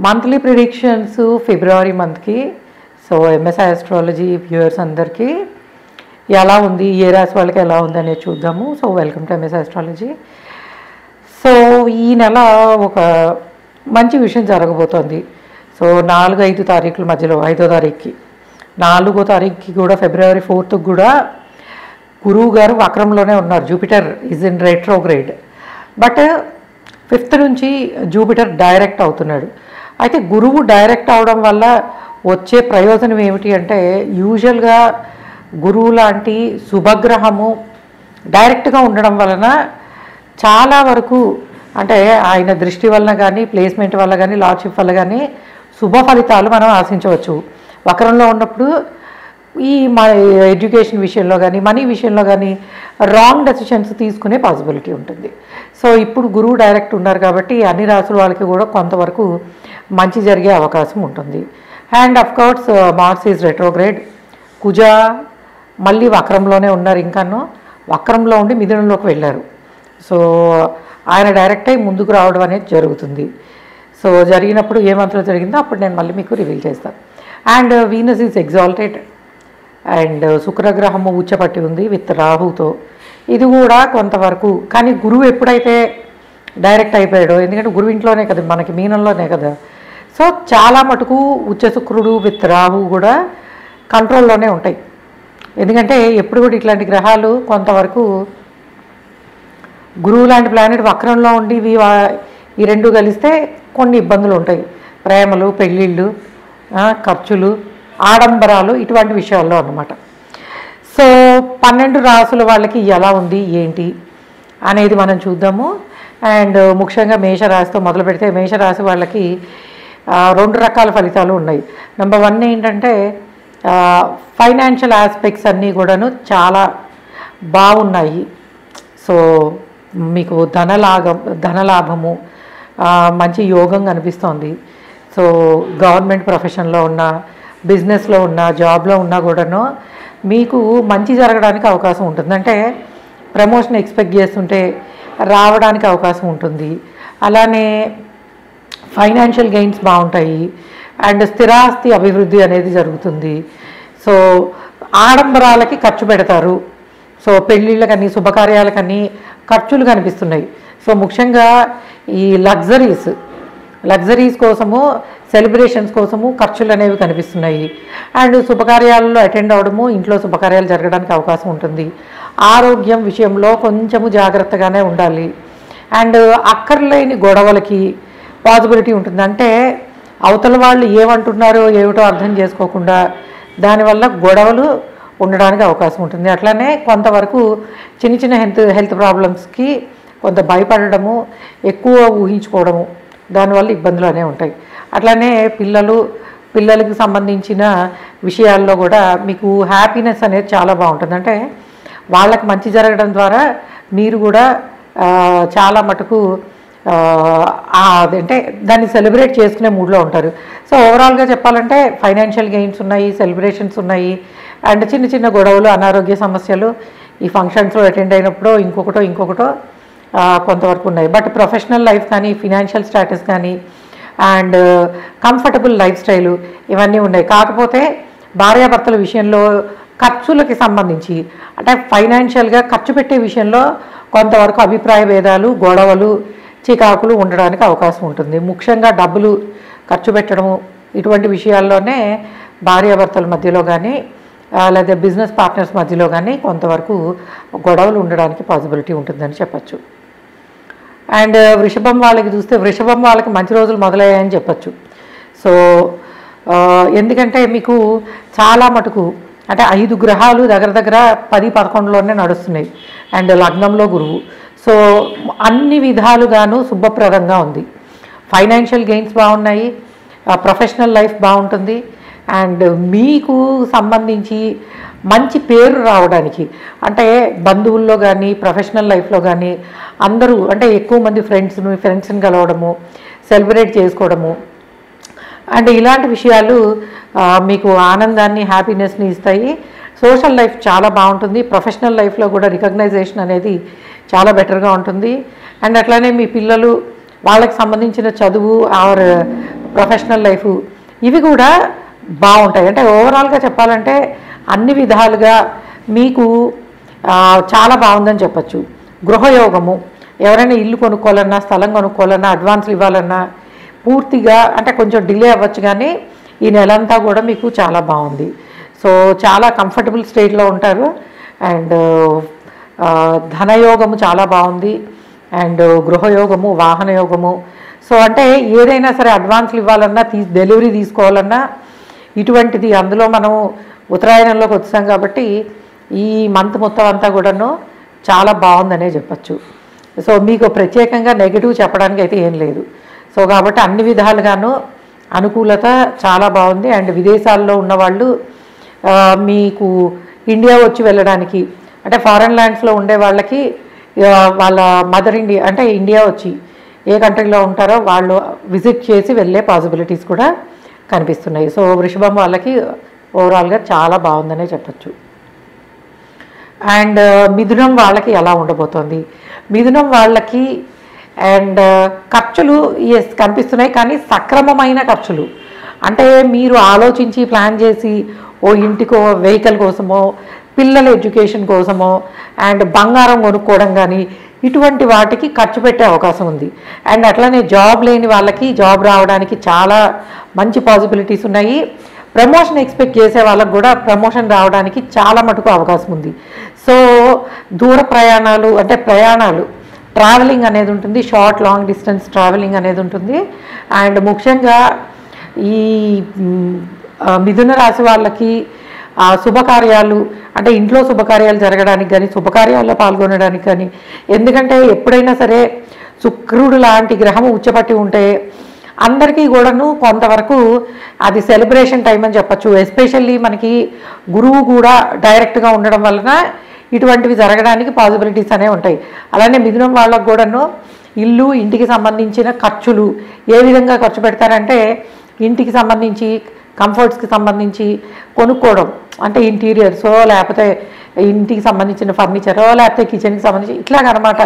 Monthly predictions ఫిబ్రవరి మంత్కి. So MSI astrology viewers అందరికీ ఎలా ఉంది, ఏ రాశి వాళ్ళకి ఎలా ఉంది అనేది చూద్దాము. So welcome to MSI astrology. So ఈ నెల ఒక మంచి విషయం జరగబోతోంది. సో 4-5 తారీఖుల మధ్యలో 5వ తారీఖుకి 4వ తారీఖుకి కూడా ఫిబ్రవరి 4th కూడా గురువు గారు వక్రంలోనే ఉన్నారు. Jupiter is in retrograde. But 5th నుంచి జూపిటర్ డైరెక్ట్ అవుతున్నాడు. అయితే గురువు డైరెక్ట్ అవడం వల్ల వచ్చే ప్రయోజనం ఏమిటి అంటే, యూజువల్గా గురువు లాంటి శుభగ్రహము డైరెక్ట్గా ఉండడం వలన చాలా వరకు అంటే ఆయన దృష్టి వలన కానీ, ప్లేస్మెంట్ వల్ల కానీ, లార్డ్షిప్ వల్ల కానీ శుభ ఫలితాలు మనం ఆశించవచ్చు. వక్రంలో ఉన్నప్పుడు ఈ ఎడ్యుకేషన్ విషయంలో కానీ, మనీ విషయంలో కానీ రాంగ్ డెసిషన్స్ తీసుకునే పాసిబిలిటీ ఉంటుంది. సో ఇప్పుడు గురువు డైరెక్ట్ ఉన్నారు కాబట్టి అన్ని రాసుల వాళ్ళకి కూడా కొంతవరకు మంచి జరిగే అవకాశం ఉంటుంది. And of course Mars is retrograde. కుజ మళ్ళీ వక్రంలోనే ఉన్నారు. ఇంకాను వక్రంలో ఉండి మిథునంలోకి వెళ్ళారు. సో ఆయన డైరెక్ట్ అయి ముందుకు రావడం అనేది జరుగుతుంది. సో జరిగినప్పుడు ఏ మంత్రం జరిగిందో అప్పుడు నేను మళ్ళీ మీకు రివీల్ చేస్తాను. And Venus is exalted. And శుక్రగ్రహము ఉచ్చపట్టి ఉంది విత్ రాహుతో. ఇది కూడా కొంతవరకు, కానీ గురువు ఎప్పుడైతే డైరెక్ట్ అయిపోయాడో, ఎందుకంటే గురువు ఇంట్లోనే కదా, మనకి మీనంలోనే కదా. సో చాలా మటుకు ఉచ్చ శుక్రుడు విత్ రాహు కూడా కంట్రోల్లోనే ఉంటాయి. ఎందుకంటే ఎప్పుడు కూడా ఇట్లాంటి గ్రహాలు కొంతవరకు గురువు లాంటి ప్లానెట్ వక్రంలో ఉండి ఈ రెండు కలిస్తే కొన్ని ఇబ్బందులు ఉంటాయి. ప్రేమలు, పెళ్ళిళ్ళు, ఖర్చులు, ఆడంబరాలు, ఇటువంటి విషయాల్లో అన్నమాట. సో 12 రాసుల వాళ్ళకి ఎలా ఉంది ఏంటి అనేది మనం చూద్దాము. అండ్ ముఖ్యంగా మేషరాశితో మొదలు పెడితే, మేషరాశి వాళ్ళకి 2 రకాల ఫలితాలు ఉన్నాయి. నెంబర్ 1 ఏంటంటే ఫైనాన్షియల్ ఆస్పెక్ట్స్ అన్నీ కూడాను చాలా బాగున్నాయి. సో మీకు ధనలాభము, మంచి యోగం కనిపిస్తోంది. సో గవర్నమెంట్ ప్రొఫెషన్లో ఉన్న, బిజినెస్లో ఉన్న, జాబ్లో ఉన్నా కూడాను మీకు మంచి జరగడానికి అవకాశం ఉంటుంది. అంటే ప్రమోషన్ ఎక్స్పెక్ట్ చేస్తుంటే రావడానికి అవకాశం ఉంటుంది. అలానే ఫైనాన్షియల్ గెయిన్స్ బాగుంటాయి. అండ్ స్థిరాస్తి అభివృద్ధి అనేది జరుగుతుంది. సో ఆడంబరాలకి ఖర్చు పెడతారు. సో పెళ్ళిళ్ళకని, శుభకార్యాలకని ఖర్చులు కనిపిస్తున్నాయి. సో ముఖ్యంగా ఈ లగ్జరీస్ కోసము, సెలబ్రేషన్స్ కోసము ఖర్చులు అనేవి కనిపిస్తున్నాయి. అండ్ శుభకార్యాలలో అటెండ్ అవ్వడము, ఇంట్లో శుభకార్యాలు జరగడానికి అవకాశం ఉంటుంది. ఆరోగ్యం విషయంలో కొంచెము జాగ్రత్తగానే ఉండాలి. అండ్ అక్కర్లేని గొడవలకి పాసిబిలిటీ ఉంటుంది. అంటే అవతల వాళ్ళు ఏమంటున్నారో ఏమిటో అర్థం చేసుకోకుండా దానివల్ల గొడవలు ఉండడానికి అవకాశం ఉంటుంది. అట్లానే కొంతవరకు చిన్న హెల్త్ ప్రాబ్లమ్స్కి కొంత భయపడము, ఎక్కువ ఊహించుకోవడము, దానివల్ల ఇబ్బందులు అనేవి ఉంటాయి. అట్లానే పిల్లలకి సంబంధించిన విషయాల్లో కూడా మీకు హ్యాపీనెస్ అనేది చాలా బాగుంటుంది. అంటే వాళ్ళకి మంచి జరగడం ద్వారా మీరు కూడా చాలా మటుకు అంటే దాన్ని సెలబ్రేట్ చేసుకునే మూడ్లో ఉంటారు. సో ఓవరాల్గా చెప్పాలంటే ఫైనాన్షియల్ గెయిన్స్ ఉన్నాయి, సెలబ్రేషన్స్ ఉన్నాయి. అండ్ చిన్న గొడవలు, అనారోగ్య సమస్యలు ఈ ఫంక్షన్స్లో అటెండ్ అయినప్పుడు ఇంకొకటో కొంతవరకు ఉన్నాయి. బట్ ప్రొఫెషనల్ లైఫ్ కానీ, ఫినాన్షియల్ స్టేటస్ కానీ, అండ్ కంఫర్టబుల్ లైఫ్ స్టైలు ఇవన్నీ ఉన్నాయి. కాకపోతే భార్యాభర్తల విషయంలో ఖర్చులకి సంబంధించి, అంటే ఫైనాన్షియల్గా ఖర్చు పెట్టే విషయంలో కొంతవరకు అభిప్రాయ భేదాలు, గొడవలు, చికాకులు ఉండడానికి అవకాశం ఉంటుంది. ముఖ్యంగా డబ్బులు ఖర్చు పెట్టడము, ఇటువంటి విషయాల్లోనే భార్యాభర్తల మధ్యలో కానీ లేదా బిజినెస్ పార్ట్నర్స్ మధ్యలో కానీ కొంతవరకు గొడవలు ఉండడానికి పాసిబిలిటీ ఉంటుందని చెప్పచ్చు. అండ్ వృషభం వాళ్ళకి చూస్తే, వృషభం వాళ్ళకి మంచి రోజులు మొదలయ్యాయని చెప్పచ్చు. సో ఎందుకంటే మీకు చాలా మటుకు అంటే 5 గ్రహాలు దగ్గర 10-11లోనే నడుస్తున్నాయి. అండ్ లగ్నంలో గురువు. సో అన్ని విధాలుగాను శుభప్రదంగా ఉంది. ఫైనాన్షియల్ గెయిన్స్ బాగున్నాయి, ప్రొఫెషనల్ లైఫ్ బాగుంటుంది. అండ్ మీకు సంబంధించి మంచి పేరు రావడానికి, అంటే బంధువుల్లో కానీ, ప్రొఫెషనల్ లైఫ్లో కానీ అందరూ, అంటే ఎక్కువ మంది ఫ్రెండ్స్ని కలవడము, సెలబ్రేట్ చేసుకోవడము, అండ్ ఇలాంటి విషయాలు మీకు ఆనందాన్ని, హ్యాపీనెస్ని ఇస్తాయి. సోషల్ లైఫ్ చాలా బాగుంటుంది. ప్రొఫెషనల్ లైఫ్లో కూడా రికగ్నైజేషన్ అనేది చాలా బెటర్గా ఉంటుంది. అండ్ అట్లానే మీ పిల్లలు వాళ్ళకి సంబంధించిన చదువు ఆర్ ప్రొఫెషనల్ లైఫ్ ఇవి కూడా బాగుంటాయి. అంటే ఓవరాల్గా చెప్పాలంటే అన్ని విధాలుగా మీకు చాలా బాగుందని చెప్పచ్చు. గృహయోగము, ఎవరైనా ఇల్లు కొనుక్కోవాలన్నా, స్థలం కొనుక్కోవాలన్నా, అడ్వాన్స్లు ఇవ్వాలన్నా పూర్తిగా అంటే కొంచెం డిలే అవ్వచ్చు, కానీ ఈ నెలంతా కూడా మీకు చాలా బాగుంది. సో చాలా కంఫర్టబుల్ స్టేట్లో ఉంటారు. అండ్ ధనయోగము చాలా బాగుంది. అండ్ గృహయోగము, వాహన యోగము. సో అంటే ఏదైనా సరే అడ్వాన్స్లు ఇవ్వాలన్నా, డెలివరీ తీసుకోవాలన్నా ఇటువంటిది. అందులో మనం ఉత్తరాయణంలోకి వచ్చాం కాబట్టి ఈ మంత్ మొత్తం అంతా కూడాను చాలా బాగుందనే చెప్పచ్చు. సో మీకు ప్రత్యేకంగా నెగిటివ్ చెప్పడానికి అయితే ఏం లేదు. సో కాబట్టి అన్ని విధాలుగాను అనుకూలత చాలా బాగుంది. అండ్ విదేశాల్లో ఉన్నవాళ్ళు మీకు ఇండియా వచ్చి వెళ్ళడానికి, అంటే ఫారెన్ ల్యాండ్స్లో ఉండే వాళ్ళకి వాళ్ళ మదర్ ఇండియా అంటే ఇండియా వచ్చి ఏ కంట్రీలో ఉంటారో వాళ్ళు విజిట్ చేసి వెళ్ళే పాసిబిలిటీస్ కూడా కనిపిస్తున్నాయి. సో వృషభం వాళ్ళకి ఓవరాల్గా చాలా బాగుందనే చెప్పచ్చు. అండ్ మిథునం వాళ్ళకి ఎలా ఉండబోతోంది? మిథునం వాళ్ళకి అండ్ ఖర్చులు కనిపిస్తున్నాయి, కానీ సక్రమమైన ఖర్చులు. అంటే మీరు ఆలోచించి ప్లాన్ చేసి ఓ ఇంటికో, వెహికల్ కోసమో, పిల్లల ఎడ్యుకేషన్ కోసమో, అండ్ బంగారం కొనుక్కోవడం కానీ ఇటువంటి వాటికి ఖర్చు పెట్టే అవకాశం ఉంది. అండ్ అట్లానే జాబ్ లేని వాళ్ళకి జాబ్ రావడానికి చాలా మంచి పాసిబిలిటీస్ ఉన్నాయి. ప్రమోషన్ ఎక్స్పెక్ట్ చేసే వాళ్ళకు కూడా ప్రమోషన్ రావడానికి చాలా మటుకు అవకాశం ఉంది. సో దూర ప్రయాణాలు అంటే ట్రావెలింగ్ అనేది ఉంటుంది, షార్ట్ లాంగ్ డిస్టెన్స్ ట్రావెలింగ్ అనేది ఉంటుంది. అండ్ ముఖ్యంగా ఈ మిథున రాశి వాళ్ళకి శుభకార్యాలు అంటే ఇంట్లో శుభకార్యాలు జరగడానికి కానీ, శుభకార్యాల్లో పాల్గొనడానికి కానీ, ఎందుకంటే ఎప్పుడైనా సరే శుక్రుడు లాంటి గ్రహం ఉచ్చపట్టి ఉంటే అందరికీ కూడాను కొంతవరకు అది సెలబ్రేషన్ టైం అని చెప్పచ్చు. ఎస్పెషల్లీ మనకి గురువు కూడా డైరెక్ట్గా ఉండడం వలన ఇటువంటివి జరగడానికి పాసిబిలిటీస్ అనేవి ఉంటాయి. అలానే మిథునం వాళ్ళకు కూడాను ఇల్లు, ఇంటికి సంబంధించిన ఖర్చులు ఏ విధంగా ఖర్చు పెడతారంటే ఇంటికి సంబంధించి, కంఫర్ట్స్కి సంబంధించి కొనుక్కోవడం, అంటే ఇంటీరియర్సో లేకపోతే ఇంటికి సంబంధించిన ఫర్నిచరో లేకపోతే కిచెన్కి సంబంధించి ఇట్లాగనమాట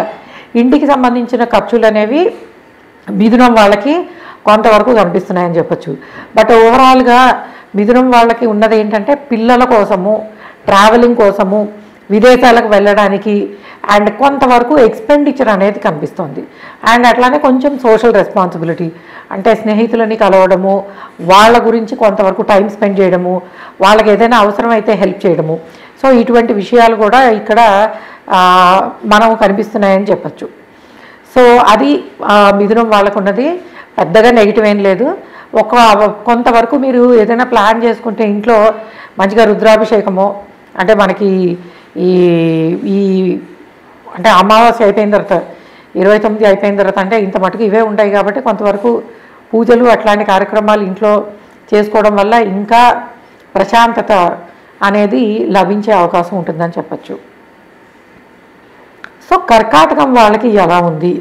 ఇంటికి సంబంధించిన ఖర్చులు అనేవి మిథునం వాళ్ళకి కొంతవరకు కనిపిస్తున్నాయని చెప్పచ్చు. బట్ ఓవరాల్గా మిథునం వాళ్ళకి ఉన్నది ఏంటంటే పిల్లల కోసము, ట్రావెలింగ్ కోసము, విదేశాలకు వెళ్ళడానికి అండ్ కొంతవరకు ఎక్స్పెండిచర్ అనేది కనిపిస్తుంది. అండ్ అట్లానే కొంచెం సోషల్ రెస్పాన్సిబిలిటీ అంటే స్నేహితులని కలవడము, వాళ్ళ గురించి కొంతవరకు టైం స్పెండ్ చేయడము, వాళ్ళకి ఏదైనా అవసరమైతే హెల్ప్ చేయడము. సో ఇటువంటి విషయాలు కూడా ఇక్కడ మనం కనిపిస్తున్నాయని చెప్పచ్చు. సో అది మిథునం వాళ్ళకు ఉన్నది. పెద్దగా నెగిటివ్ ఏం లేదు. కొంతవరకు మీరు ఏదైనా ప్లాన్ చేసుకుంటే ఇంట్లో మంచిగా రుద్రాభిషేకము, అంటే మనకి ఈ అంటే అమావాస్య అయిపోయిన తర్వాత 29 అయిపోయిన తర్వాత అంటే ఇంత మటుకు ఇవే ఉంటాయి కాబట్టి కొంతవరకు పూజలు అట్లాంటి కార్యక్రమాలు ఇంట్లో చేసుకోవడం వల్ల ఇంకా ప్రశాంతత అనేది లభించే అవకాశం ఉంటుందని చెప్పచ్చు. సో కర్కాటకం వాళ్ళకి ఎలా ఉంది?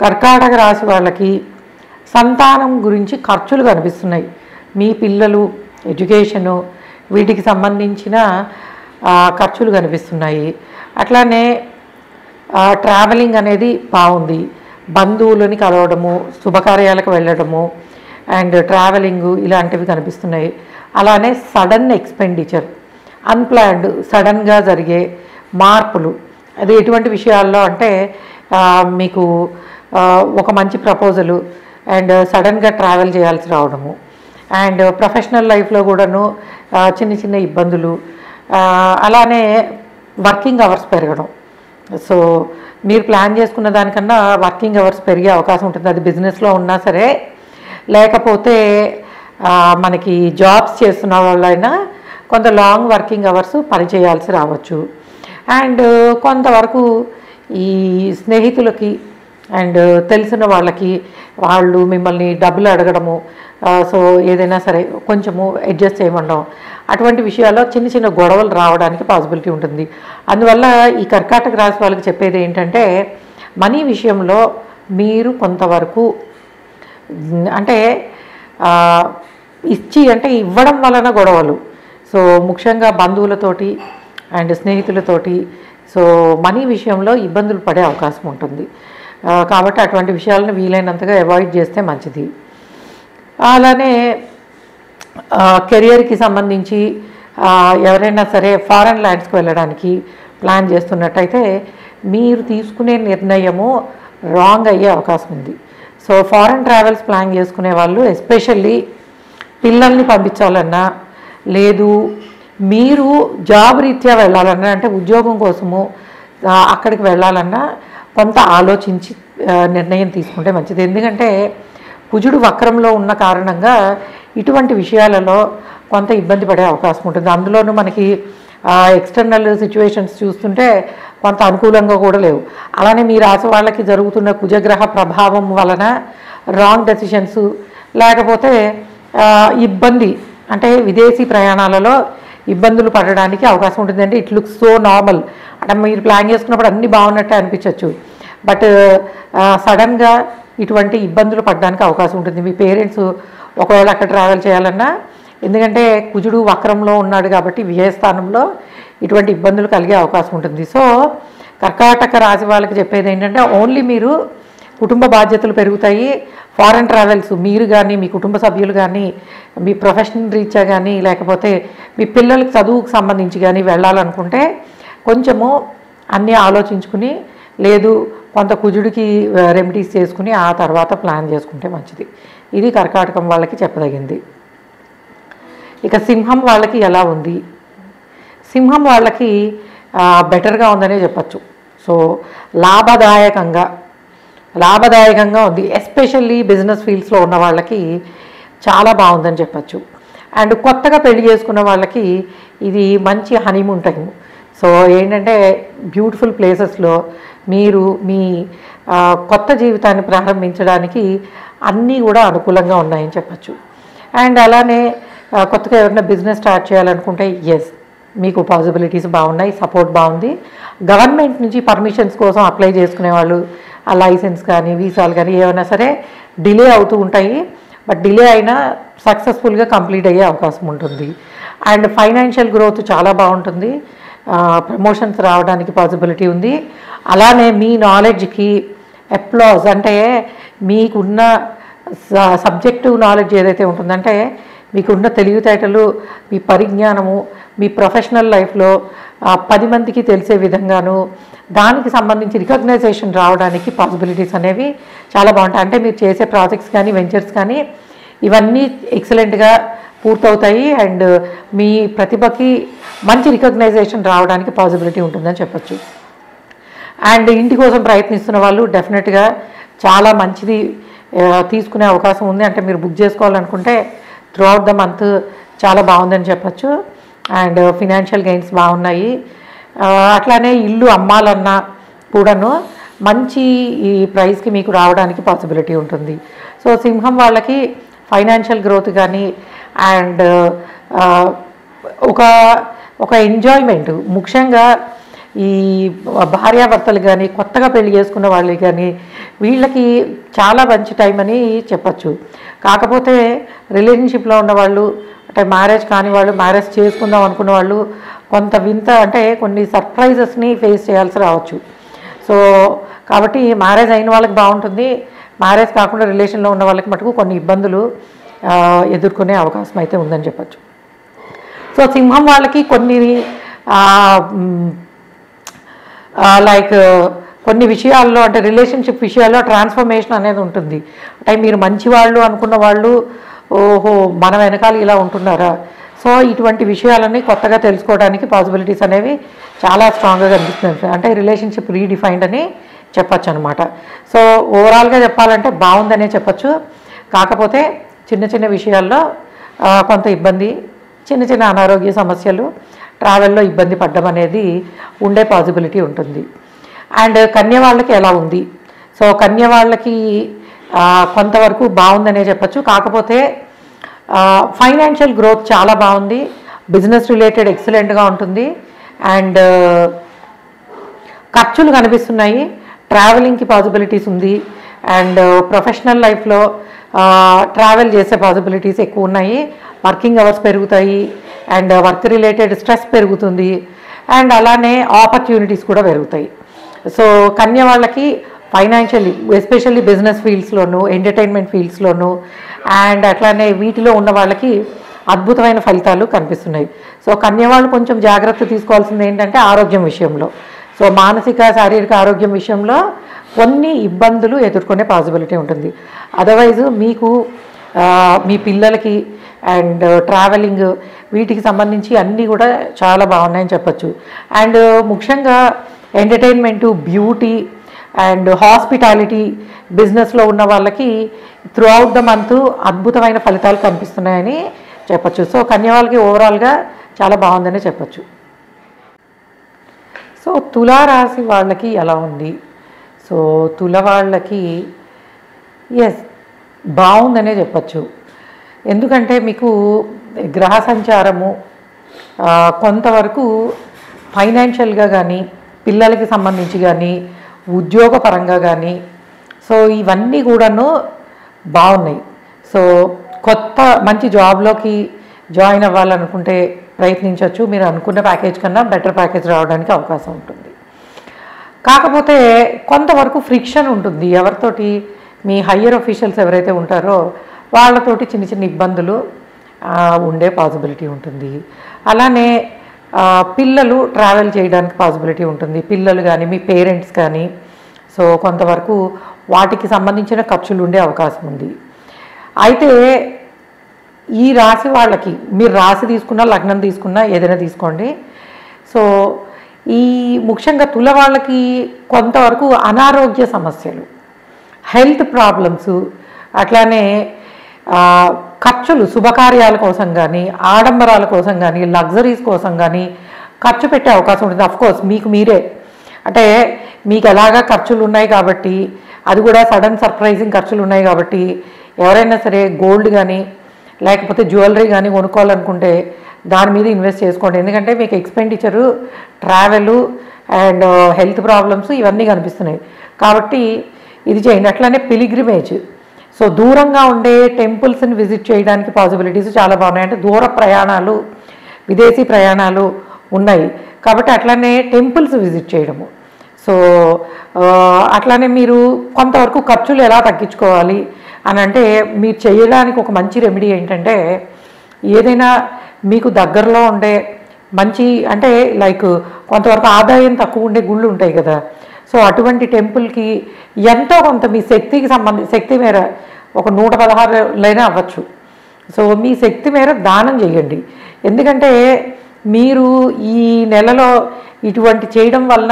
కర్కాటక రాశి వాళ్ళకి సంతానం గురించి ఖర్చులు కనిపిస్తున్నాయి. మీ పిల్లలు ఎడ్యుకేషను వీటికి సంబంధించిన ఖర్చులు కనిపిస్తున్నాయి. అట్లానే ట్రావెలింగ్ అనేది బాగుంది. బంధువులని కలవడము, శుభకార్యాలకు వెళ్ళడము అండ్ ట్రావెలింగు ఇలాంటివి కనిపిస్తున్నాయి. అలానే సడన్ ఎక్స్పెండిచర్, అన్ప్లాన్డ్ సడన్గా జరిగే మార్పులు, అది ఎటువంటి విషయాల్లో అంటే మీకు ఒక మంచి ప్రపోజలు అండ్ సడన్గా ట్రావెల్ చేయాల్సి రావడము అండ్ ప్రొఫెషనల్ లైఫ్లో కూడాను చిన్న చిన్న ఇబ్బందులు, అలానే వర్కింగ్ అవర్స్ పెరగడం. సో మీరు ప్లాన్ చేసుకున్న దానికన్నా వర్కింగ్ అవర్స్ పెరిగే అవకాశం ఉంటుంది. అది బిజినెస్లో ఉన్నా సరే లేకపోతే మనకి జాబ్స్ చేస్తున్న వాళ్ళైనా కొంత లాంగ్ వర్కింగ్ అవర్స్ పనిచేయాల్సి రావచ్చు. అండ్ కొంతవరకు ఈ స్నేహితులకి అండ్ తెలిసిన వాళ్ళకి వాళ్ళు మిమ్మల్ని డబ్బులు అడగడము, సో ఏదైనా సరే కొంచెము అడ్జస్ట్ చేయమండం, అటువంటి విషయాల్లో చిన్న చిన్న గొడవలు రావడానికి పాసిబిలిటీ ఉంటుంది. అందువల్ల ఈ కర్కాటక రాశి వాళ్ళకి చెప్పేది ఏంటంటే మనీ విషయంలో మీరు కొంతవరకు అంటే ఇవ్వడం వలన గొడవలు, సో ముఖ్యంగా బంధువులతోటి అండ్ స్నేహితులతోటి సో మనీ విషయంలో ఇబ్బందులు పడే అవకాశం ఉంటుంది. కాబట్టి అటువంటి విషయాలను వీలైనంతగా అవాయిడ్ చేస్తే మంచిది. అలానే కెరియర్కి సంబంధించి ఎవరైనా సరే ఫారెన్ ల్యాండ్స్కి వెళ్ళడానికి ప్లాన్ చేస్తున్నట్టయితే మీరు తీసుకునే నిర్ణయము రాంగ్ అయ్యే అవకాశం ఉంది. సో ఫారెన్ ట్రావెల్స్ ప్లాన్ చేసుకునే వాళ్ళు ఎస్పెషల్లీ పిల్లల్ని పంపించాలన్నా, లేదు మీరు జాబ్ రీత్యా వెళ్ళాలన్నా, అంటే ఉద్యోగం కోసము అక్కడికి వెళ్ళాలన్నా కొంత ఆలోచించి నిర్ణయం తీసుకుంటే మంచిది. ఎందుకంటే కుజుడు వక్రంలో ఉన్న కారణంగా ఇటువంటి విషయాలలో కొంత ఇబ్బంది పడే అవకాశం ఉంటుంది. అందులోనూ మనకి ఎక్స్టర్నల్ సిచ్యువేషన్స్ చూస్తుంటే కొంత అనుకూలంగా కూడా లేవు. అలానే మీ రాశి వాళ్ళకి జరుగుతున్న కుజగ్రహ ప్రభావం వలన రాంగ్ డెసిషన్స్, లేకపోతే ఇబ్బంది, అంటే విదేశీ ప్రయాణాలలో ఇబ్బందులు పడడానికి అవకాశం ఉంటుంది. అంటే ఇట్ లుక్స్ సో నార్మల్, అంటే మీరు ప్లాన్ చేసుకున్నప్పుడు అన్నీ బాగున్నట్టే అనిపించవచ్చు, బట్ సడన్గా ఇటువంటి ఇబ్బందులు పడడానికి అవకాశం ఉంటుంది. మీ పేరెంట్స్ ఒకవేళ అక్కడ ట్రావెల్ చేయాలన్నా, ఎందుకంటే కుజుడు వక్రంలో ఉన్నాడు కాబట్టి వ్యయస్థానంలో ఇటువంటి ఇబ్బందులు కలిగే అవకాశం ఉంటుంది. సో కర్కాటక రాశి వాళ్ళకి చెప్పేది ఏంటంటే ఓన్లీ మీరు కుటుంబ బాధ్యతలు పెరుగుతాయి. ఫారెన్ ట్రావెల్స్ మీరు కానీ, మీ కుటుంబ సభ్యులు కానీ, మీ ప్రొఫెషనల్ రీత్యా కానీ, లేకపోతే మీ పిల్లలకి చదువుకు సంబంధించి కానీ వెళ్ళాలనుకుంటే కొంచెము అన్నీ ఆలోచించుకుని, లేదు కొంత కుజుడికి రెమెడీస్ చేసుకుని ఆ తర్వాత ప్లాన్ చేసుకుంటే మంచిది. ఇది కర్కాటకం వాళ్ళకి చెప్పదగింది. ఇక సింహం వాళ్ళకి ఎలా ఉంది? సింహం వాళ్ళకి బెటర్గా ఉందనే చెప్పచ్చు. సో లాభదాయకంగా ఉంది. ఎస్పెషల్లీ బిజినెస్ ఫీల్డ్స్లో ఉన్న వాళ్ళకి చాలా బాగుందని చెప్పచ్చు. అండ్ కొత్తగా పెళ్లి చేసుకున్న వాళ్ళకి ఇది మంచి హనీమూన్ టైం. సో ఏంటంటే బ్యూటిఫుల్ ప్లేసెస్లో మీరు మీ కొత్త జీవితాన్ని ప్రారంభించడానికి అన్నీ కూడా అనుకూలంగా ఉన్నాయని చెప్పచ్చు. అండ్ అలానే కొత్తగా ఎవరైనా బిజినెస్ స్టార్ట్ చేయాలనుకుంటే ఎస్, మీకు పాసిబిలిటీస్ బాగున్నాయి, సపోర్ట్ బాగుంది. గవర్నమెంట్ నుంచి పర్మిషన్స్ కోసం అప్లై చేసుకునే వాళ్ళు, ఆ లైసెన్స్ కానీ వీసాలు కానీ ఏమైనా సరే డిలే అవుతూ ఉంటాయి, బట్ డిలే అయినా సక్సెస్ఫుల్గా కంప్లీట్ అయ్యే అవకాశం ఉంటుంది. అండ్ ఫైనాన్షియల్ గ్రోత్ చాలా బాగుంటుంది, ప్రమోషన్స్ రావడానికి పాసిబిలిటీ ఉంది. అలానే మీ నాలెడ్జ్కి అప్లాజ్, అంటే మీకున్న సబ్జెక్టివ్ నాలెడ్జ్ ఏదైతే ఉంటుందంటే మీకున్న తెలివితేటలు, మీ పరిజ్ఞానము, మీ ప్రొఫెషనల్ లైఫ్లో 10 మందికి తెలిసే విధంగాను దానికి సంబంధించి రికగ్నైజేషన్ రావడానికి పాసిబిలిటీస్ అనేవి చాలా బాగుంటాయి. అంటే మీరు చేసే ప్రాజెక్ట్స్ కానీ వెంచర్స్ కానీ ఇవన్నీ ఎక్సలెంట్గా పూర్తవుతాయి. అండ్ మీ ప్రతిభకి మంచి రికగ్నైజేషన్ రావడానికి పాసిబిలిటీ ఉంటుందని చెప్పచ్చు. అండ్ ఇంటి కోసం ప్రయత్నిస్తున్న వాళ్ళు డెఫినెట్గా చాలా మంచిది తీసుకునే అవకాశం ఉంది. అంటే మీరు బుక్ చేసుకోవాలనుకుంటే త్రూఅవుట్ ద మంత్ చాలా బాగుందని చెప్పచ్చు. అండ్ ఫినాన్షియల్ గెయిన్స్ బాగున్నాయి. అట్లానే ఇల్లు అమ్మాలన్నా కూడాను మంచి ఈ ప్రైస్కి మీకు రావడానికి పాసిబిలిటీ ఉంటుంది. సో సింహం వాళ్ళకి ఫైనాన్షియల్ గ్రోత్ కానీ అండ్ ఒక ఎంజాయ్మెంట్, ముఖ్యంగా ఈ భార్యాభర్తలు కానీ కొత్తగా పెళ్లి చేసుకున్న వాళ్ళు కానీ వీళ్ళకి చాలా మంచి టైం అని చెప్పచ్చు. కాకపోతే రిలేషన్షిప్లో ఉన్నవాళ్ళు, అంటే మ్యారేజ్ కాని వాళ్ళు, మ్యారేజ్ చేసుకుందాం అనుకున్న వాళ్ళు కొంత వింత, అంటే కొన్ని సర్ప్రైజెస్ని ఫేస్ చేయాల్సి రావచ్చు. సో కాబట్టి మ్యారేజ్ అయిన వాళ్ళకి బాగుంటుంది, మ్యారేజ్ కాకుండా రిలేషన్లో ఉన్న వాళ్ళకి మటుకు కొన్ని ఇబ్బందులు ఎదుర్కొనే అవకాశం అయితే ఉందని చెప్పచ్చు. సో సింహం వాళ్ళకి కొన్ని లైక్ కొన్ని విషయాల్లో, అంటే రిలేషన్షిప్ విషయాల్లో ట్రాన్స్ఫర్మేషన్ అనేది ఉంటుంది. అంటే మీరు మంచి వాళ్ళు అనుకున్న వాళ్ళు ఓహో మన వెనకాల ఇలా ఉంటున్నారా, సో ఇటువంటి విషయాలన్నీ కొత్తగా తెలుసుకోవడానికి పాసిబిలిటీస్ అనేవి చాలా స్ట్రాంగ్గా కనిపిస్తుంది. అంటే రిలేషన్షిప్ రీడిఫైన్డ్ అని చెప్పచ్చు అనమాట. సో ఓవరాల్గా చెప్పాలంటే బాగుందనే చెప్పచ్చు. కాకపోతే చిన్న చిన్న విషయాల్లో కొంత ఇబ్బంది, చిన్న చిన్న అనారోగ్య సమస్యలు, ట్రావెల్లో ఇబ్బంది పడడం అనేది ఉండే పాసిబిలిటీ ఉంటుంది. అండ్ కన్య వాళ్ళకి ఎలా ఉంది? సో కన్య వాళ్ళకి కొంతవరకు బాగుందనే చెప్పచ్చు. కాకపోతే ఫైనాన్షియల్ గ్రోత్ చాలా బాగుంది, బిజినెస్ రిలేటెడ్ ఎక్సలెంట్గా ఉంటుంది. అండ్ ఖర్చులు కనిపిస్తున్నాయి, ట్రావెలింగ్కి పాసిబిలిటీస్ ఉంది. అండ్ ప్రొఫెషనల్ లైఫ్లో ట్రావెల్ చేసే పాసిబిలిటీస్ ఎక్కువ ఉన్నాయి, వర్కింగ్ అవర్స్ పెరుగుతాయి, అండ్ వర్క్ రిలేటెడ్ స్ట్రెస్ పెరుగుతుంది, అండ్ అలానే ఆపర్చునిటీస్ కూడా పెరుగుతాయి. సో కన్య వాళ్ళకి ఫైనాన్షియల్లీ ఎస్పెషల్లీ బిజినెస్ ఫీల్డ్స్లోను, ఎంటర్టైన్మెంట్ ఫీల్డ్స్లోను అండ్ అట్లానే వీటిలో ఉన్న వాళ్ళకి అద్భుతమైన ఫలితాలు కనిపిస్తున్నాయి. సో కన్య వాళ్ళు కొంచెం జాగ్రత్త తీసుకోవాల్సింది ఏంటంటే ఆరోగ్యం విషయంలో. సో మానసిక శారీరక ఆరోగ్యం విషయంలో కొన్ని ఇబ్బందులు ఎదుర్కొనే పాసిబిలిటీ ఉంటుంది. అదర్వైజ్ మీకు మీ పిల్లలకి అండ్ ట్రావెలింగ్ వీటికి సంబంధించి అన్నీ కూడా చాలా బాగున్నాయని చెప్పచ్చు. అండ్ ముఖ్యంగా ఎంటర్టైన్మెంటు, బ్యూటీ అండ్ హాస్పిటాలిటీ బిజినెస్లో ఉన్న వాళ్ళకి త్రూ అవుట్ ద మంత్ అద్భుతమైన ఫలితాలు కనిపిస్తున్నాయని చెప్పచ్చు. సో కన్య వాళ్ళకి ఓవరాల్గా చాలా బాగుందని చెప్పచ్చు. సో తులారాశి వాళ్ళకి ఎలా ఉంది? సో తుల వాళ్ళకి ఎస్ బాగుందనే చెప్పచ్చు. ఎందుకంటే మీకు గ్రహ సంచారము కొంతవరకు ఫైనాన్షియల్గా కానీ, పిల్లలకి సంబంధించి కానీ, ఉద్యోగపరంగా కానీ, సో ఇవన్నీ కూడాను బాగున్నాయి. సో కొత్త మంచి జాబ్లోకి జాయిన్ అవ్వాలనుకుంటే ప్రయత్నించవచ్చు. మీరు అనుకున్న ప్యాకేజ్ కన్నా బెటర్ ప్యాకేజ్ రావడానికి అవకాశం ఉంటుంది. కాకపోతే కొంతవరకు ఫ్రిక్షన్ ఉంటుంది. ఎవరితోటి? మీ హయ్యర్ అఫీషియల్స్ ఎవరైతే ఉంటారో వాళ్ళతోటి చిన్న చిన్న ఇబ్బందులు ఉండే పాసిబిలిటీ ఉంటుంది. అలానే పిల్లలు ట్రావెల్ చేయడానికి పాసిబిలిటీ ఉంటుంది. పిల్లలు కానీ, మీ పేరెంట్స్ కానీ, సో కొంతవరకు వాటికి సంబంధించిన ఖర్చులు ఉండే అవకాశం ఉంది. అయితే ఈ రాశి వాళ్ళకి మీరు రాశి తీసుకున్నా, లగ్నం తీసుకున్నా, ఏదైనా తీసుకోండి. సో ఈ ముఖ్యంగా తుల వాళ్ళకి కొంతవరకు అనారోగ్య సమస్యలు, హెల్త్ ప్రాబ్లమ్స్, అట్లానే ఖర్చులు శుభకార్యాల కోసం కానీ, ఆడంబరాల కోసం కానీ, లగ్జరీస్ కోసం కానీ ఖర్చు పెట్టే అవకాశం ఉంటుంది. అఫ్కోర్స్ మీకు మీరే అంటే మీకు ఎలాగా ఖర్చులు ఉన్నాయి కాబట్టి, అది కూడా సడన్ సర్ప్రైజింగ్ ఖర్చులు ఉన్నాయి కాబట్టి ఎవరైనా సరే గోల్డ్ కానీ లేకపోతే జ్యువెలరీ కానీ కొనుక్కోవాలనుకుంటే దాని మీద ఇన్వెస్ట్ చేసుకోండి. ఎందుకంటే మీకు expenditure, travel and health problems ఇవన్నీ కనిపిస్తున్నాయి కాబట్టి ఇది చేయండి. అట్లానే పిలిగ్రిమేజ్, సో దూరంగా ఉండే టెంపుల్స్ని విజిట్ చేయడానికి పాసిబిలిటీస్ చాలా బాగున్నాయి. అంటే దూర ప్రయాణాలు, విదేశీ ప్రయాణాలు ఉన్నాయి కాబట్టి అట్లానే టెంపుల్స్ విజిట్ చేయడము. సో అట్లానే మీరు కొంతవరకు ఖర్చులు ఎలా తగ్గించుకోవాలి అని అంటే మీరు చేయడానికి ఒక మంచి రెమెడీ ఏంటంటే ఏదైనా మీకు దగ్గరలో ఉండే మంచి అంటే లైక్ కొంతవరకు ఆదాయం తక్కువ ఉండే గుళ్ళు ఉంటాయి కదా, సో అటువంటి టెంపుల్కి ఎంతో కొంత మీ శక్తికి శక్తి మేర ఒక 116 అవ్వచ్చు. సో మీ శక్తి మేర దానం చేయండి. ఎందుకంటే మీరు ఈ నెలలో ఇటువంటి చేయడం వల్ల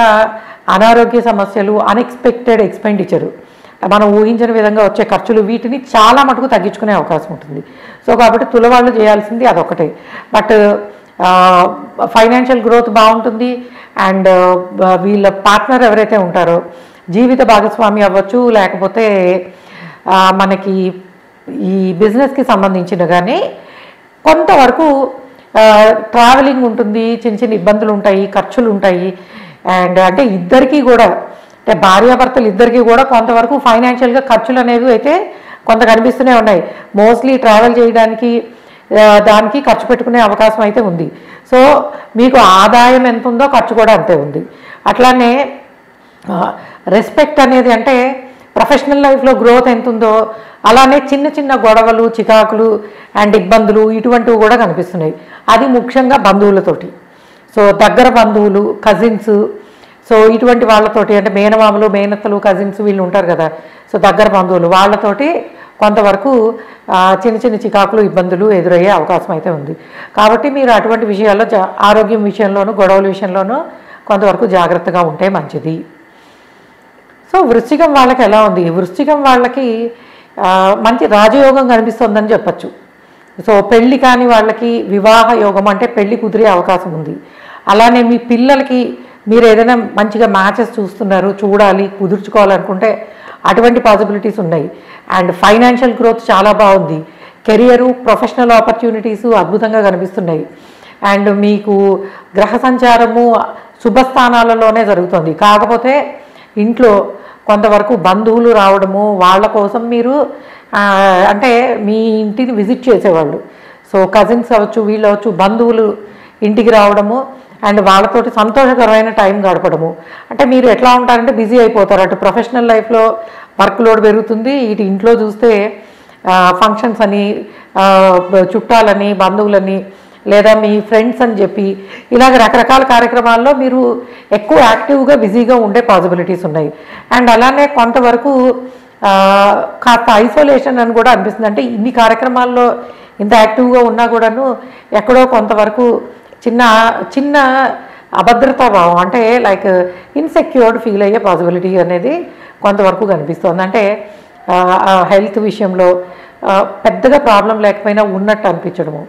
అనారోగ్య సమస్యలు, అన్ఎక్స్పెక్టెడ్ ఎక్స్పెండిచరు, మనం ఊహించిన విధంగా వచ్చే ఖర్చులు వీటిని చాలా మటుకు తగ్గించుకునే అవకాశం ఉంటుంది. సో కాబట్టి తులవాళ్ళు చేయాల్సింది అదొకటే. బట్ ఫైనాన్షియల్ గ్రోత్ బాగుంటుంది అండ్ వీళ్ళ పార్ట్నర్ ఎవరైతే ఉంటారో జీవిత భాగస్వామి అవ్వచ్చు, లేకపోతే మనకి ఈ బిజినెస్కి సంబంధించిన కానీ కొంతవరకు ట్రావెలింగ్ ఉంటుంది, చిన్న చిన్న ఇబ్బందులు ఉంటాయి, ఖర్చులు ఉంటాయి. అండ్ అంటే ఇద్దరికీ కూడా అంటే భార్యాభర్తలు ఇద్దరికీ కూడా కొంతవరకు ఫైనాన్షియల్గా ఖర్చులు అనేవి అయితే కొంత కనిపిస్తూనే ఉన్నాయి. మోస్ట్లీ ట్రావెల్ చేయడానికి దానికి ఖర్చు పెట్టుకునే అవకాశం అయితే ఉంది. సో మీకు ఆదాయం ఎంత ఉందో ఖర్చు కూడా అంతే ఉంది. అట్లానే రెస్పెక్ట్ అనేది అంటే ప్రొఫెషనల్ లైఫ్లో గ్రోత్ ఎంత ఉందో అలానే చిన్న చిన్న గొడవలు, చికాకులు అండ్ ఇబ్బందులు ఇటువంటివి కూడా కనిపిస్తున్నాయి. అది ముఖ్యంగా బంధువులతోటి. సో దగ్గర బంధువులు, కజిన్స్, సో ఇటువంటి వాళ్ళతోటి అంటే మేనమామలు, మేనత్తలు, కజిన్స్ వీళ్ళు ఉంటారు కదా, సో దగ్గర బంధువులు వాళ్ళతోటి కొంతవరకు చిన్న చిన్న చికాకులు, ఇబ్బందులు ఎదురయ్యే అవకాశం అయితే ఉంది. కాబట్టి మీరు అటువంటి విషయాల్లో ఆరోగ్యం విషయంలోనూ, గొడవల విషయంలోనూ కొంతవరకు జాగ్రత్తగా ఉంటే మంచిది. సో వృశ్చికం వాళ్ళకి ఎలా ఉంది? వృశ్చికం వాళ్ళకి మంచి రాజయోగం కనిపిస్తుందని చెప్పచ్చు. సో పెళ్ళి కాని వాళ్ళకి వివాహ యోగం అంటే పెళ్ళి కుదిరే అవకాశం ఉంది. అలానే మీ పిల్లలకి మీరు ఏదైనా మంచిగా మ్యాచెస్ చూస్తున్నారు, చూడాలి, కుదుర్చుకోవాలనుకుంటే అటువంటి పాసిబిలిటీస్ ఉన్నాయి. అండ్ ఫైనాన్షియల్ గ్రోత్ చాలా బాగుంది. కెరియరు, ప్రొఫెషనల్ ఆపర్చునిటీస్ అద్భుతంగా కనిపిస్తున్నాయి. అండ్ మీకు గ్రహ సంచారము శుభస్థానాలలోనే జరుగుతుంది. కాకపోతే ఇంట్లో కొంతవరకు బంధువులు రావడము, వాళ్ళ కోసం మీరు అంటే మీ ఇంటిని విజిట్ చేసేవాళ్ళు, సో కజిన్స్ అవ్వచ్చు, వీళ్ళు అవ్వచ్చు, బంధువులు ఇంటికి రావడము అండ్ వాళ్ళతోటి సంతోషకరమైన టైం గడపడము. అంటే మీరు ఎట్లా ఉంటారంటే బిజీ అయిపోతారు. అటు ప్రొఫెషనల్ లైఫ్లో వర్క్ లోడ్ పెరుగుతుంది, ఇటు ఇంట్లో చూస్తే ఫంక్షన్స్ అని, చుట్టాలని, బంధువులని, లేదా మీ ఫ్రెండ్స్ అని చెప్పి ఇలాగ రకరకాల కార్యక్రమాల్లో మీరు ఎక్కువ యాక్టివ్గా బిజీగా ఉండే పాసిబిలిటీస్ ఉన్నాయి. అండ్ అలానే కొంతవరకు కాస్త ఐసోలేషన్ అని కూడా అనిపిస్తుంది. అంటే ఇన్ని కార్యక్రమాల్లో ఇంత యాక్టివ్గా ఉన్నా కూడాను ఎక్కడో కొంతవరకు చిన్న చిన్న అభద్రతా భావం, అంటే లైక్ ఇన్సెక్యూర్డ్ ఫీల్ అయ్యే పాసిబిలిటీ అనేది కొంతవరకు కనిపిస్తుంది. అంటే హెల్త్ విషయంలో పెద్దగా ప్రాబ్లం లేకపోయినా ఉన్నట్టు అనిపించడము,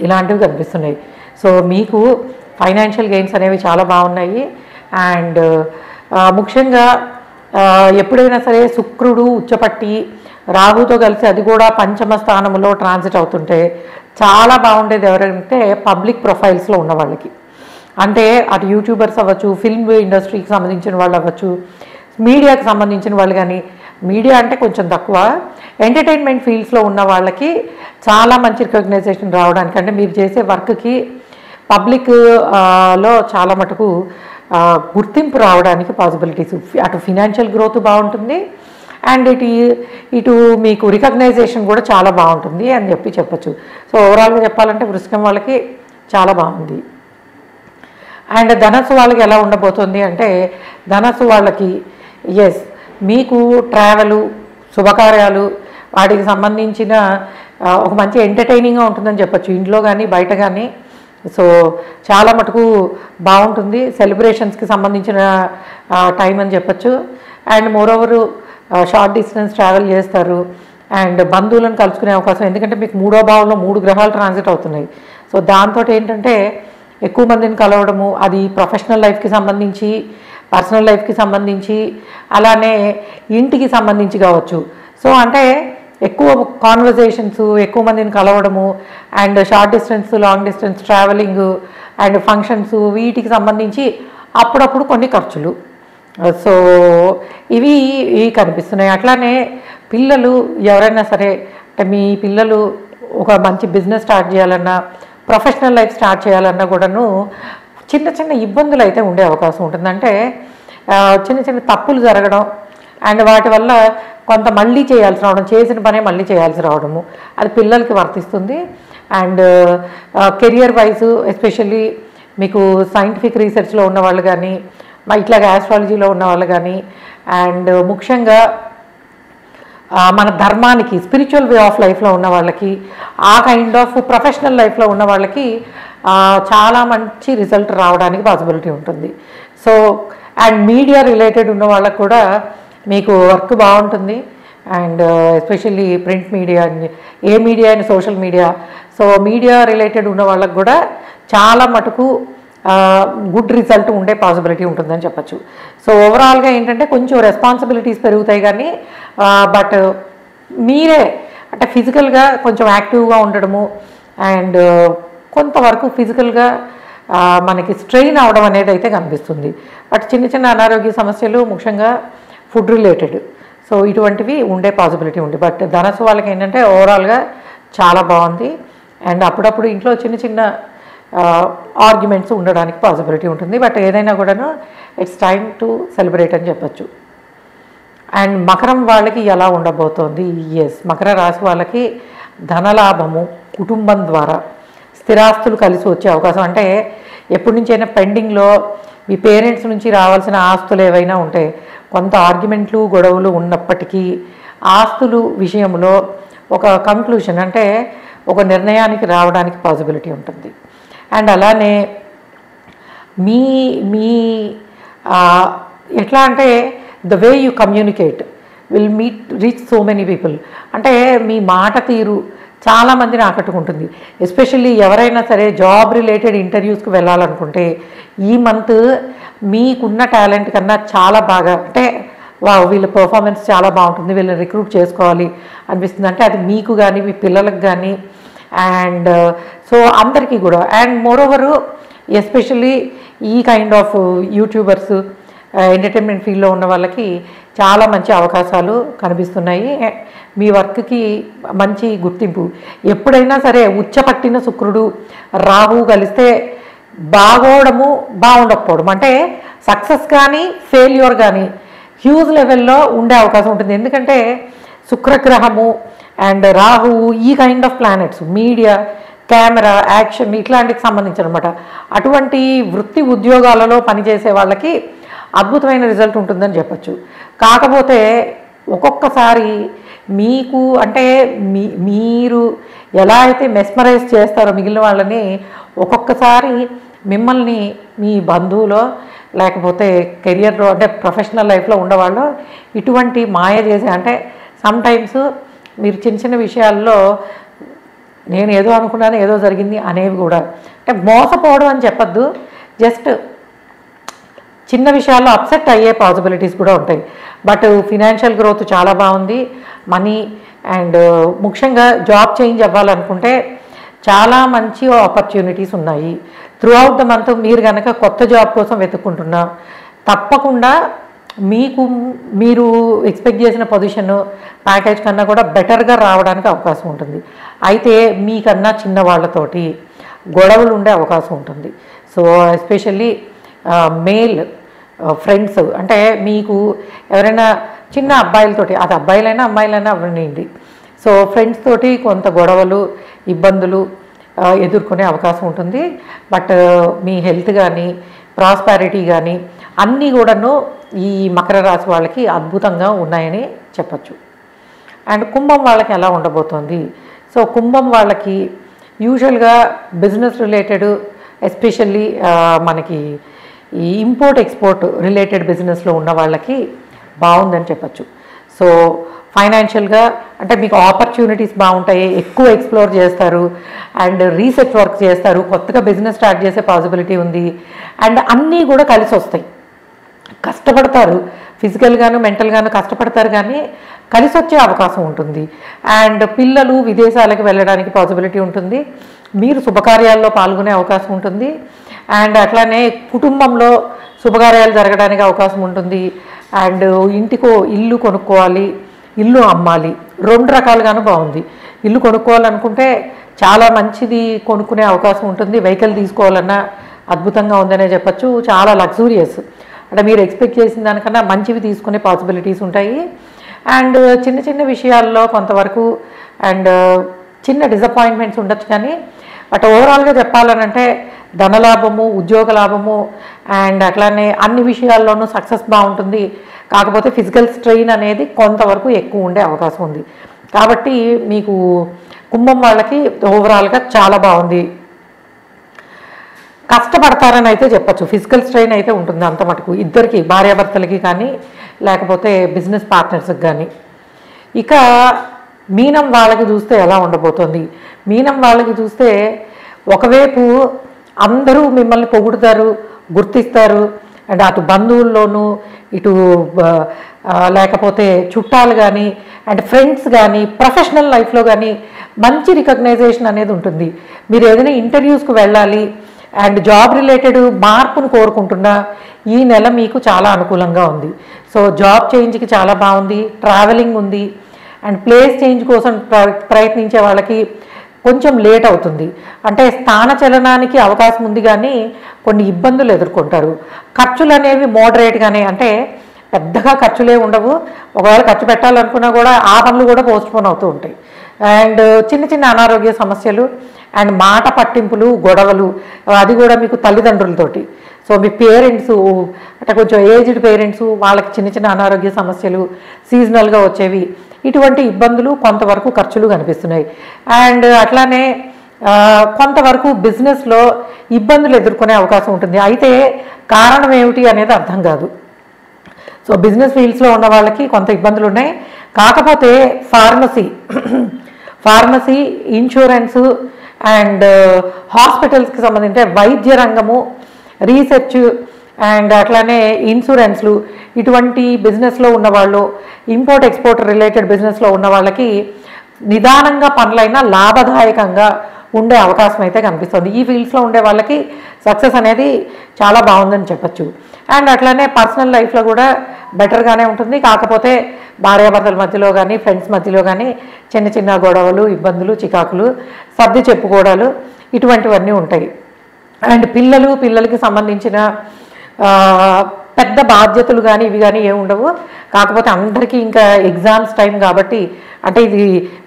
ఇలాంటివి కనిపిస్తున్నాయి. సో మీకు ఫైనాన్షియల్ గెయిన్స్ అనేవి చాలా బాగున్నాయి. అండ్ ముఖ్యంగా ఎప్పుడైనా సరే శుక్రుడు ఉచ్చపట్టి రాహుతో కలిసి అది కూడా పంచమ స్థానంలో ట్రాన్సిట్ అవుతుంటే చాలా బాగుండేది ఎవరంటే పబ్లిక్ ప్రొఫైల్స్లో ఉన్న వాళ్ళకి. అంటే అటు యూట్యూబర్స్ అవ్వచ్చు, ఫిల్మ్ ఇండస్ట్రీకి సంబంధించిన వాళ్ళు అవ్వచ్చు, మీడియాకి సంబంధించిన వాళ్ళు, కానీ మీడియా అంటే కొంచెం తక్కువ, ఎంటర్టైన్మెంట్ ఫీల్డ్స్లో ఉన్న వాళ్ళకి చాలా మంచి రికగ్నైజేషన్ రావడానికి, అంటే మీరు చేసే వర్క్కి పబ్లిక్లో చాలా మటుకు గుర్తింపు రావడానికి పాసిబిలిటీస్, అటు ఫినాన్షియల్ గ్రోత్ బాగుంటుంది అండ్ ఇటు మీకు రికగ్నైజేషన్ కూడా చాలా బాగుంటుంది అని చెప్పచ్చు. సో ఓవరాల్గా చెప్పాలంటే వృశ్చికం వాళ్ళకి చాలా బాగుంది. అండ్ ధనస్సు వాళ్ళకి ఎలా ఉండబోతుంది అంటే, ధనస్సు వాళ్ళకి ఎస్ మీకు ట్రావెలు, శుభకార్యాలు, వాటికి సంబంధించిన ఒక మంచి ఎంటర్టైనింగ్గా ఉంటుందని చెప్పచ్చు, ఇంట్లో కానీ బయట కానీ. సో చాలా మటుకు బాగుంటుంది, సెలబ్రేషన్స్కి సంబంధించిన టైం అని చెప్పచ్చు. And moreover short distance travel చేస్తారు అండ్ బంధువులను కలుసుకునే అవకాశం, ఎందుకంటే మీకు 3వ భావంలో 3 గ్రహాలు ట్రాన్సిట్ అవుతున్నాయి. సో దాంతో ఏంటంటే ఎక్కువ మందిని కలవడము, అది ప్రొఫెషనల్ లైఫ్కి సంబంధించి, పర్సనల్ లైఫ్కి సంబంధించి, అలానే ఇంటికి సంబంధించి కావచ్చు. సో అంటే ఎక్కువ కాన్వర్జేషన్స్, ఎక్కువ మందిని కలవడము and short distance, long distance travelling and functions, వీటికి సంబంధించి అప్పుడప్పుడు కొన్ని ఖర్చులు. సో ఇవి కనిపిస్తున్నాయి. అట్లానే పిల్లలు ఎవరైనా సరే, అంటే మీ పిల్లలు ఒక మంచి బిజినెస్ స్టార్ట్ చేయాలన్నా, ప్రొఫెషనల్ లైఫ్ స్టార్ట్ చేయాలన్నా కూడాను చిన్న చిన్న ఇబ్బందులు అయితే ఉండే అవకాశం ఉంటుంది. అంటే చిన్న చిన్న తప్పులు జరగడం అండ్ వాటి వల్ల కొంత మళ్ళీ చేయాల్సి రావడం, చేసిన పనే మళ్ళీ చేయాల్సి రావడము, అది పిల్లలకి వర్తిస్తుంది. అండ్ కెరియర్ వైజ్ ఎస్పెషల్లీ మీకు సైంటిఫిక్ రీసెర్చ్లో ఉన్నవాళ్ళు కానీ, ఇట్లాగా ఆస్ట్రాలజీలో ఉన్న వాళ్ళు కానీ, అండ్ ముఖ్యంగా మన ధర్మానికి, స్పిరిచువల్ వే ఆఫ్ లైఫ్లో ఉన్న వాళ్ళకి, ఆ కైండ్ ఆఫ్ ప్రొఫెషనల్ లైఫ్లో ఉన్న వాళ్ళకి చాలా మంచి రిజల్ట్ రావడానికి పాసిబిలిటీ ఉంటుంది. సో అండ్ మీడియా రిలేటెడ్ ఉన్న వాళ్ళకు కూడా మీకు వర్క్ బాగుంటుంది. అండ్ ఎస్పెషల్లీ ప్రింట్ మీడియా, ఏ మీడియా అయినా social media, so media related ఉన్న వాళ్ళకు కూడా చాలా మటుకు గుడ్ రిజల్ట్ ఉండే పాసిబిలిటీ ఉంటుందని చెప్పచ్చు. సో ఓవరాల్గా ఏంటంటే కొంచెం రెస్పాన్సిబిలిటీస్ పెరుగుతాయి, కానీ బట్ మీరే అంటే ఫిజికల్గా కొంచెం యాక్టివ్గా ఉండడము అండ్ కొంతవరకు ఫిజికల్గా మనకి స్ట్రెయిన్ అవడం అనేది అయితే కనిపిస్తుంది. బట్ చిన్న చిన్న అనారోగ్య సమస్యలు, ముఖ్యంగా ఫుడ్ రిలేటెడ్, సో ఇటువంటివి ఉండే పాసిబిలిటీ ఉంది. బట్ ధనస్సు వాళ్ళకి ఏంటంటే ఓవరాల్గా చాలా బాగుంది. అండ్ అప్పుడప్పుడు ఇంట్లో చిన్న చిన్న ఆర్గ్యుమెంట్స్ ఉండడానికి పాసిబిలిటీ ఉంటుంది. బట్ ఏదైనా కూడాను ఇట్స్ టైమ్ టు సెలబ్రేట్ అని చెప్పచ్చు. అండ్ మకరం వాళ్ళకి ఎలా ఉండబోతోంది? ఎస్, మకర రాశి వాళ్ళకి ధనలాభము, కుటుంబం ద్వారా స్థిరాస్తులు కలిసి వచ్చే అవకాశం. అంటే ఎప్పటి నుంచైనా పెండింగ్లో మీ పేరెంట్స్ నుంచి రావాల్సిన ఆస్తులు ఏవైనా ఉంటే, కొంత ఆర్గ్యుమెంట్లు, గొడవలు ఉన్నప్పటికీ ఆస్తులు విషయంలో ఒక కంక్లూషన్, అంటే ఒక నిర్ణయానికి రావడానికి పాసిబిలిటీ ఉంటుంది. అండ్ అలానే మీ మీ ఎట్లా అంటే the way you communicate will reach so many people. అంటే మీ మాట తీరు చాలామందిని ఆకట్టుకుంటుంది. ఎస్పెషల్లీ ఎవరైనా సరే జాబ్ రిలేటెడ్ ఇంటర్వ్యూస్కి వెళ్ళాలనుకుంటే ఈ మంత్ మీకున్న టాలెంట్ కన్నా చాలా బాగా, అంటే వీళ్ళ పర్ఫార్మెన్స్ చాలా బాగుంటుంది, వీళ్ళని రిక్రూట్ చేసుకోవాలి అనిపిస్తుంది. అంటే అది మీకు కానీ, మీ పిల్లలకు కానీ, అండ్ సో అందరికీ కూడా. అండ్ మోరోవరు ఎస్పెషల్లీ ఈ కైండ్ ఆఫ్ యూట్యూబర్స్, ఎంటర్టైన్మెంట్ ఫీల్డ్లో ఉన్న వాళ్ళకి చాలా మంచి అవకాశాలు కనిపిస్తున్నాయి. మీ వర్క్కి మంచి గుర్తింపు. ఎప్పుడైనా సరే ఉచ్చపట్టిన శుక్రుడు, రాహు కలిస్తే బాగోవడము బాగుండకపోవడం, అంటే సక్సెస్ కానీ ఫెయిల్యూర్ కానీ హ్యూజ్ లెవెల్లో ఉండే అవకాశం ఉంటుంది. ఎందుకంటే శుక్రగ్రహము అండ్ రాహువు ఈ kind of planets media, camera, action ఇట్లాంటికి సంబంధించి అనమాట. అటువంటి వృత్తి ఉద్యోగాలలో పనిచేసే వాళ్ళకి అద్భుతమైన రిజల్ట్ ఉంటుందని చెప్పచ్చు. కాకపోతే ఒక్కొక్కసారి మీకు అంటే మీరు ఎలా అయితే మెస్మరైజ్ చేస్తారో మిగిలిన వాళ్ళని, ఒక్కొక్కసారి మిమ్మల్ని మీ బంధువులో లేకపోతే కెరియర్లో అంటే ప్రొఫెషనల్ లైఫ్లో ఉండేవాళ్ళు ఇటువంటి మాయ చేసి, అంటే సమ్టైమ్స్ మీరు చిన్న చిన్న విషయాల్లో నేను ఏదో అనుకున్నాను ఏదో జరిగింది అనేవి కూడా, అంటే మోసపోవడం అని చెప్పద్దు, జస్ట్ చిన్న విషయాల్లో అప్సెట్ అయ్యే పాసిబిలిటీస్ కూడా ఉంటాయి. బట్ ఫినాన్షియల్ గ్రోత్ చాలా బాగుంది. మనీ అండ్ ముఖ్యంగా జాబ్ చేంజ్ అవ్వాలనుకుంటే చాలా మంచి ఆపర్చునిటీస్ ఉన్నాయి. త్రూ అవుట్ ద మంత్ మీరు కనుక కొత్త జాబ్ కోసం వెతుక్కుంటున్నా తప్పకుండా మీరు ఎక్స్పెక్ట్ చేసిన పొజిషన్ ప్యాకేజ్ కన్నా కూడా బెటర్గా రావడానికి అవకాశం ఉంటుంది. అయితే మీకన్నా చిన్న వాళ్ళతోటి గొడవలు ఉండే అవకాశం ఉంటుంది. సో ఎస్పెషల్లీ మేల్ ఫ్రెండ్స్, అంటే మీకు ఎవరైనా చిన్న అబ్బాయిలతోటి, అది అబ్బాయిలైనా అమ్మాయిలైనా అవ్వనివ్వండి, సో ఫ్రెండ్స్ తోటి కొంత గొడవలు ఇబ్బందులు ఎదుర్కొనే అవకాశం ఉంటుంది. బట్ మీ హెల్త్ కానీ ప్రాస్పారిటీ కానీ అన్నీ కూడాను ఈ మకర రాశి వాళ్ళకి అద్భుతంగా ఉన్నాయని చెప్పచ్చు. అండ్ కుంభం వాళ్ళకి ఎలా ఉండబోతోంది? సో కుంభం వాళ్ళకి యూజువల్గా బిజినెస్ రిలేటెడ్, ఎస్పెషల్లీ మనకి ఈ ఇంపోర్ట్ ఎక్స్పోర్ట్ రిలేటెడ్ బిజినెస్లో ఉన్న వాళ్ళకి బాగుందని చెప్పచ్చు. సో ఫైనాన్షియల్గా అంటే మీకు ఆపర్చునిటీస్ బాగుంటాయి, ఎక్కువ ఎక్స్ప్లోర్ చేస్తారు అండ్ రీసెర్చ్ వర్క్ చేస్తారు, కొత్తగా బిజినెస్ స్టార్ట్ చేసే పాసిబిలిటీ ఉంది. అండ్ అన్నీ కూడా కలిసి వస్తాయి. కష్టపడతారు, ఫిజికల్గాను మెంటల్గాను కష్టపడతారు, కానీ కలిసి వచ్చే అవకాశం ఉంటుంది. అండ్ పిల్లలు విదేశాలకు వెళ్ళడానికి పాసిబిలిటీ ఉంటుంది. మీరు శుభకార్యాల్లో పాల్గొనే అవకాశం ఉంటుంది. అండ్ అట్లానే కుటుంబంలో శుభకార్యాలు జరగడానికి అవకాశం ఉంటుంది. అండ్ ఇల్లు కొనుక్కోవాలి, ఇల్లు అమ్మాలి, రెండు రకాలుగాను బాగుంది. ఇల్లు కొనుక్కోవాలనుకుంటే చాలా మంచిది కొనుక్కునే అవకాశం ఉంటుంది. వెహికల్ తీసుకోవాలన్నా అద్భుతంగా ఉందనే చెప్పచ్చు. చాలా లగ్జూరియస్, అంటే మీరు ఎక్స్పెక్ట్ చేసిన దానికన్నా మంచివి తీసుకునే పాసిబిలిటీస్ ఉంటాయి. అండ్ చిన్న చిన్న విషయాల్లో కొంతవరకు అండ్ చిన్న డిసప్పాయింట్మెంట్స్ ఉండొచ్చు, కానీ బట్ ఓవరాల్గా చెప్పాలనంటే ధనలాభము, ఉద్యోగ లాభము అండ్ అట్లానే అన్ని విషయాల్లోనూ సక్సెస్ బాగుంటుంది. కాకపోతే ఫిజికల్ స్ట్రెయిన్ అనేది కొంతవరకు ఎక్కువ ఉండే అవకాశం ఉంది. కాబట్టి మీకు కుంభం వాళ్ళకి ఓవరాల్గా చాలా బాగుంది. కష్టపడతారని అయితే చెప్పచ్చు. ఫిజికల్ స్ట్రెయిన్ అయితే ఉంటుంది అంత మటుకు, ఇద్దరికి భార్యాభర్తలకి కానీ లేకపోతే బిజినెస్ పార్ట్నర్స్కి కానీ. ఇక మీనం వాళ్ళకి చూస్తే ఎలా ఉండబోతోంది? మీనం వాళ్ళకి చూస్తే ఒకవైపు అందరూ మిమ్మల్ని పొగుడుతారు, గుర్తిస్తారు, అండ్ అటు బంధువుల్లోనూ ఇటు లేకపోతే చుట్టాలు కానీ అండ్ ఫ్రెండ్స్ కానీ ప్రొఫెషనల్ లైఫ్లో కానీ మంచి రికగ్నైజేషన్ అనేది ఉంటుంది. మీరు ఏదైనా ఇంటర్వ్యూస్కి వెళ్ళాలి అండ్ జాబ్ రిలేటెడ్ మార్పును కోరుకుంటున్నా ఈ నెల మీకు చాలా అనుకూలంగా ఉంది. సో జాబ్ చేంజ్కి చాలా బాగుంది, ట్రావెలింగ్ ఉంది. అండ్ ప్లేస్ చేంజ్ కోసం ప్రయత్నించే వాళ్ళకి కొంచెం లేట్ అవుతుంది, అంటే స్థానచలనానికి అవకాశం ఉంది, కానీ కొన్ని ఇబ్బందులు ఎదుర్కొంటారు. ఖర్చులు అనేవి మోడరేట్గానే, అంటే పెద్దగా ఖర్చులే ఉండవు. ఒకవేళ ఖర్చు పెట్టాలనుకున్నా కూడా ఆ పనులు కూడా పోస్ట్పోన్ అవుతూ ఉంటాయి. అండ్ చిన్న చిన్న అనారోగ్య సమస్యలు అండ్ మాట పట్టింపులు, గొడవలు, అది కూడా మీకు తల్లిదండ్రులతోటి. సో మీ పేరెంట్స్ అంటే కొంచెం ఏజ్డ్ పేరెంట్స్, వాళ్ళకి చిన్న చిన్న అనారోగ్య సమస్యలు సీజనల్గా వచ్చేవి, ఇటువంటి ఇబ్బందులు, కొంతవరకు ఖర్చులు కనిపిస్తున్నాయి. అండ్ అట్లానే కొంతవరకు బిజినెస్లో ఇబ్బందులు ఎదుర్కొనే అవకాశం ఉంటుంది. అయితే కారణం ఏమిటి అనేది అర్థం కాదు. సో బిజినెస్ ఫీల్డ్స్లో ఉన్న వాళ్ళకి కొంత ఇబ్బందులు ఉన్నాయి. కాకపోతే ఫార్మసీ, ఇన్సూరెన్సు అండ్ హాస్పిటల్స్కి సంబంధించి వైద్య రంగము, రీసెర్చ్ అండ్ అట్లానే ఇన్సూరెన్స్లు, ఇటువంటి బిజినెస్లో ఉన్నవాళ్ళు, ఇంపోర్ట్ ఎక్స్పోర్ట్ రిలేటెడ్ బిజినెస్లో ఉన్న వాళ్ళకి నిదానంగా పనులైనా లాభదాయకంగా ఉండే అవకాశం అయితే కనిపిస్తుంది. ఈ ఫీల్డ్స్లో ఉండే వాళ్ళకి సక్సెస్ అనేది చాలా బాగుందని చెప్పచ్చు. అండ్ అట్లానే పర్సనల్ లైఫ్లో కూడా బెటర్గానే ఉంటుంది. కాకపోతే భార్యాభర్తల మధ్యలో కానీ ఫ్రెండ్స్ మధ్యలో కానీ చిన్న చిన్న గొడవలు, ఇబ్బందులు, చికాకులు, సర్ది చెప్పుకోవడాలు, ఇటువంటివన్నీ ఉంటాయి. అండ్ పిల్లలకి సంబంధించిన పెద్ద బాధ్యతలు కానీ ఇవి కానీ ఏమి ఉండవు. కాకపోతే అందరికీ ఇంకా ఎగ్జామ్స్ టైం కాబట్టి, అంటే ఇది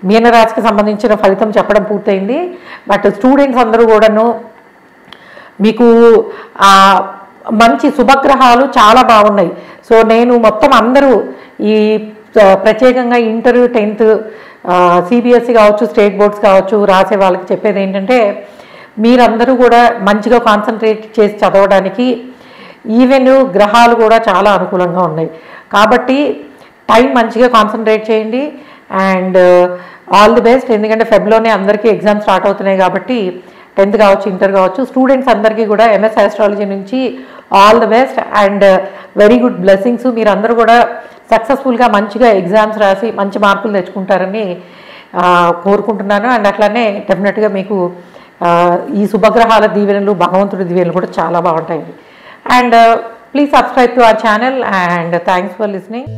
మీనరాశికి సంబంధించిన ఫలితం చెప్పడం పూర్తయింది. బట్ స్టూడెంట్స్ అందరూ కూడాను మీకు మంచి శుభగ్రహాలు చాలా బాగున్నాయి. సో నేను మొత్తం అందరూ ఈ ప్రత్యేకంగా ఇంటర్ 10th సిబిఎస్ఈ కావచ్చు, స్టేట్ బోర్డ్స్ కావచ్చు రాసే వాళ్ళకి చెప్పేది ఏంటంటే, మీరందరూ కూడా మంచిగా కాన్సన్ట్రేట్ చేసి చదవడానికి ఈవెన్ గ్రహాలు కూడా చాలా అనుకూలంగా ఉన్నాయి. కాబట్టి టైం మంచిగా కాన్సన్ట్రేట్ చేయండి. And all the best. ఎందుకంటే ఫెబ్లోనే అందరికీ ఎగ్జామ్స్ స్టార్ట్ అవుతున్నాయి కాబట్టి 10th కావచ్చు, ఇంటర్ కావచ్చు, స్టూడెంట్స్ అందరికీ కూడా ఎంఎస్ ఆస్ట్రాలజీ నుంచి all the best and very good blessings. మీరందరూ కూడా సక్సెస్ఫుల్గా మంచిగా ఎగ్జామ్స్ రాసి మంచి మార్కులు తెచ్చుకుంటారని కోరుకుంటున్నాను. అండ్ అట్లానే డెఫినెట్గా మీకు ఈ శుభగ్రహాల దీవెనలు, భగవంతుడి దీవెనలు కూడా చాలా బాగుంటాయి. And please subscribe to our channel and thanks for listening.